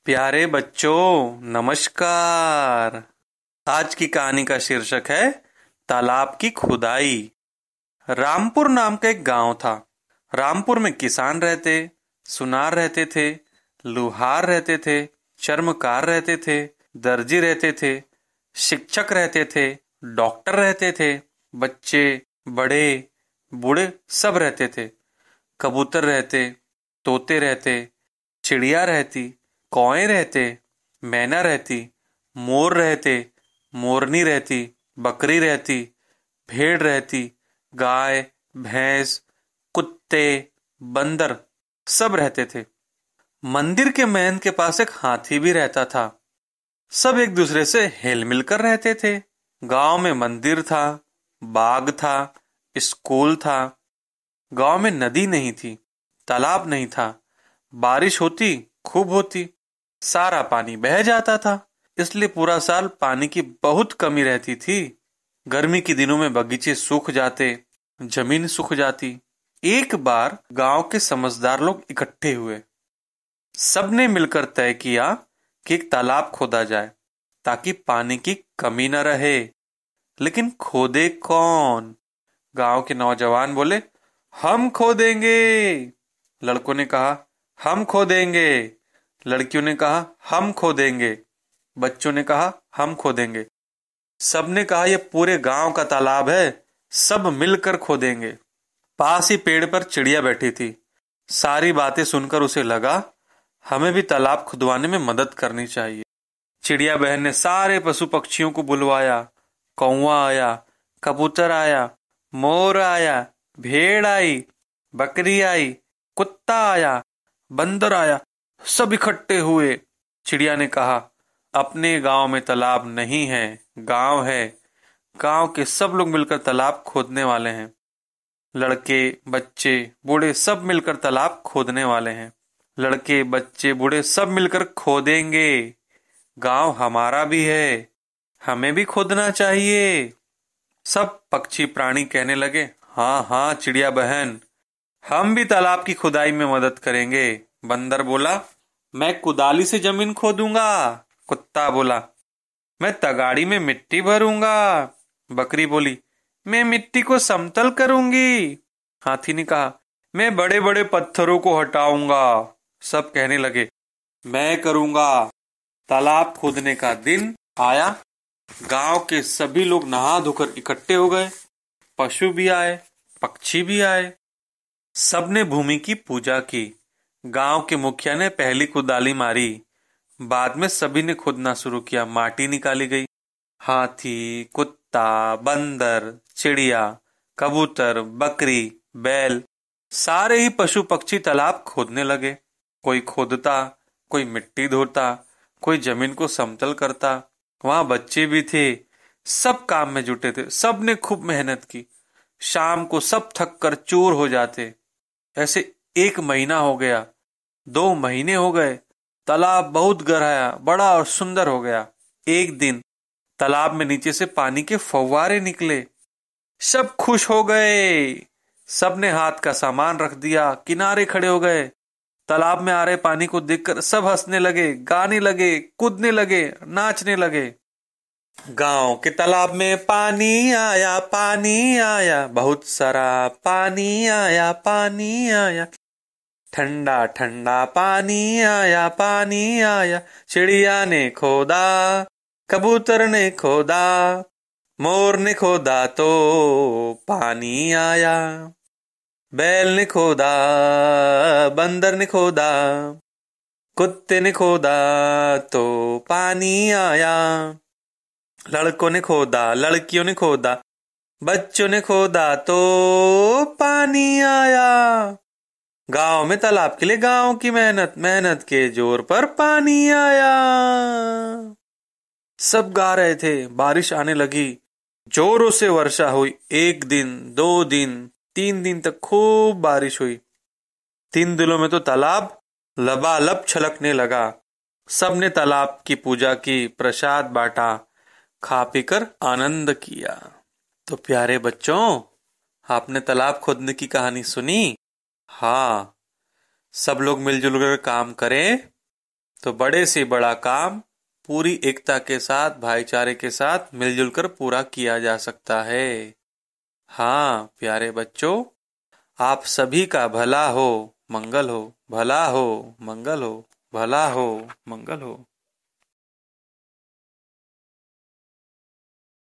प्यारे बच्चों नमस्कार। आज की कहानी का शीर्षक है तालाब की खुदाई। रामपुर नाम का एक गांव था। रामपुर में किसान रहते, सुनार रहते थे, लुहार रहते थे, चर्मकार रहते थे, दर्जी रहते थे, शिक्षक रहते थे, डॉक्टर रहते थे, बच्चे, बड़े, बूढ़े सब रहते थे। कबूतर रहते, तोते रहते, चिड़िया रहती, कौए रहते, मैना रहती, मोर रहते, मोरनी रहती, बकरी रहती, भेड़ रहती, गाय, भैंस, कुत्ते, बंदर सब रहते थे। मंदिर के महल के पास एक हाथी भी रहता था। सब एक दूसरे से हिल मिलकर रहते थे। गांव में मंदिर था, बाग था, स्कूल था। गांव में नदी नहीं थी, तालाब नहीं था। बारिश होती खूब होती, सारा पानी बह जाता था। इसलिए पूरा साल पानी की बहुत कमी रहती थी। गर्मी के दिनों में बगीचे सूख जाते, जमीन सूख जाती। एक बार गांव के समझदार लोग इकट्ठे हुए। सबने मिलकर तय किया कि एक तालाब खोदा जाए ताकि पानी की कमी न रहे। लेकिन खोदे कौन? गांव के नौजवान बोले, हम खोदेंगे। लड़कों ने कहा, हम खोदेंगे। लड़कियों ने कहा, हम खोदेंगे। बच्चों ने कहा, हम खोदेंगे। सबने कहा, यह पूरे गांव का तालाब है, सब मिलकर खोदेंगे। पास ही पेड़ पर चिड़िया बैठी थी। सारी बातें सुनकर उसे लगा, हमें भी तालाब खुदवाने में मदद करनी चाहिए। चिड़िया बहन ने सारे पशु पक्षियों को बुलवाया। कौवा आया, कबूतर आया, मोर आया, भेड़ आई, बकरी आई, कुत्ता आया, बंदर आया, सब इकट्ठे हुए। चिड़िया ने कहा, अपने गांव में तालाब नहीं है, गांव है। गांव के सब लोग मिलकर तालाब खोदने वाले हैं। लड़के, बच्चे, बूढ़े सब मिलकर तालाब खोदने वाले हैं। लड़के, बच्चे, बूढ़े सब मिलकर खोदेंगे। गांव हमारा भी है, हमें भी खोदना चाहिए। सब पक्षी प्राणी कहने लगे, हाँ हाँ चिड़िया बहन, हम भी तालाब की खुदाई में मदद करेंगे। बंदर बोला, मैं कुदाली से जमीन खोदूंगा। कुत्ता बोला, मैं तगाड़ी में मिट्टी भरूंगा। बकरी बोली, मैं मिट्टी को समतल करूंगी। हाथी ने कहा, मैं बड़े बड़े पत्थरों को हटाऊंगा। सब कहने लगे, मैं करूंगा। तालाब खोदने का दिन आया। गांव के सभी लोग नहा धोकर इकट्ठे हो गए। पशु भी आए, पक्षी भी आए। सबने भूमि की पूजा की। गांव के मुखिया ने पहली कुदाली मारी। बाद में सभी ने खोदना शुरू किया। माटी निकाली गई। हाथी, कुत्ता, बंदर, चिड़िया, कबूतर, बकरी, बैल, सारे ही पशु पक्षी तालाब खोदने लगे। कोई खोदता, कोई मिट्टी धोता, कोई जमीन को समतल करता। वहां बच्चे भी थे। सब काम में जुटे थे। सब ने खूब मेहनत की। शाम को सब थक कर चूर हो जाते। ऐसे 1 महीना हो गया, 2 महीने हो गए। तालाब बहुत गहराया, बड़ा और सुंदर हो गया। एक दिन तालाब में नीचे से पानी के फव्वारे निकले। सब खुश हो गए। सबने हाथ का सामान रख दिया, किनारे खड़े हो गए। तालाब में आ रहे पानी को देखकर सब हंसने लगे, गाने लगे, कूदने लगे, नाचने लगे। गांव के तालाब में पानी आया, बहुत सारा पानी आया, पानी आया। ठंडा ठंडा पानी आया। चिड़िया ने खोदा, कबूतर ने खोदा, मोर ने खोदा तो पानी आया। बैल ने खोदा, बंदर ने खोदा, कुत्ते ने खोदा तो पानी आया। लड़कों ने खोदा, लड़कियों ने खोदा, बच्चों ने खोदा तो पानी आया। गांव में तालाब के लिए गांव की मेहनत, मेहनत के जोर पर पानी आया। सब गा रहे थे। बारिश आने लगी। जोरों से वर्षा हुई। 1 दिन, 2 दिन, 3 दिन तक खूब बारिश हुई। 3 दिनों में तो तालाब लबालब छलकने लगा। सबने तालाब की पूजा की, प्रसाद बांटा, खा पीकर आनंद किया। तो प्यारे बच्चों, आपने तालाब खोदने की कहानी सुनी? हाँ, सब लोग मिलजुल कर काम करें तो बड़े से बड़ा काम पूरी एकता के साथ, भाईचारे के साथ मिलजुल कर पूरा किया जा सकता है। हाँ प्यारे बच्चों, आप सभी का भला हो, मंगल हो, भला हो, मंगल हो, भला हो, मंगल हो।